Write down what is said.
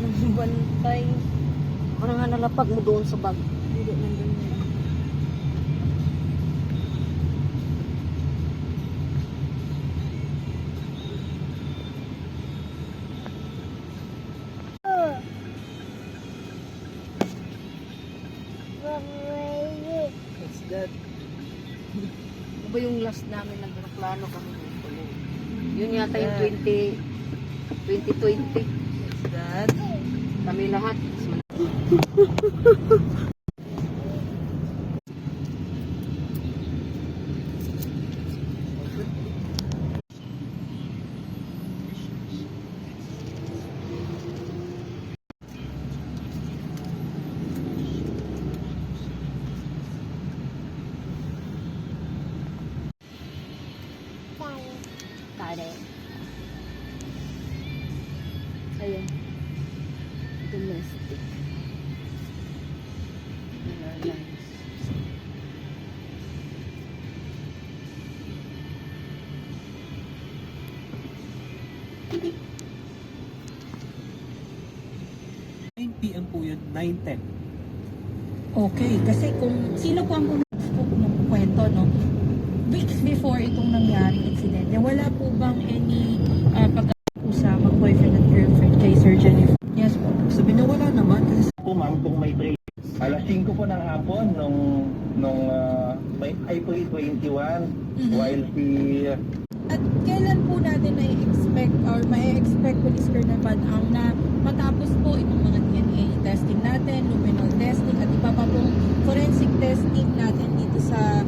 Bantay. Ano nga nalapag mo doon sa bag? Hindi nandun yun. What's that? Ano ba yung last namin nagplano kami dito? Yun yata yung 2020. What's that? Kami lahat. Tare. Ayan. Domestic. Airlines. PM po yun, 9:10. Okay, kasi kung sino po ang spoke ng kwento, no? Weeks before itong nangyaring incident, wala po bang any pagkakausap mag-boyfriend at girlfriend kay Sir Jennifer? Yes po. Sabi niya wala naman kasi po ma'am kung may train. Alas 5 po ng hapon nung may April 21 while si At kailan po natin na-expect or may-expect po ni Sir Napadang na matapos po itong mga DNA testing natin, luminol testing at iba pa pong forensic testing natin dito sa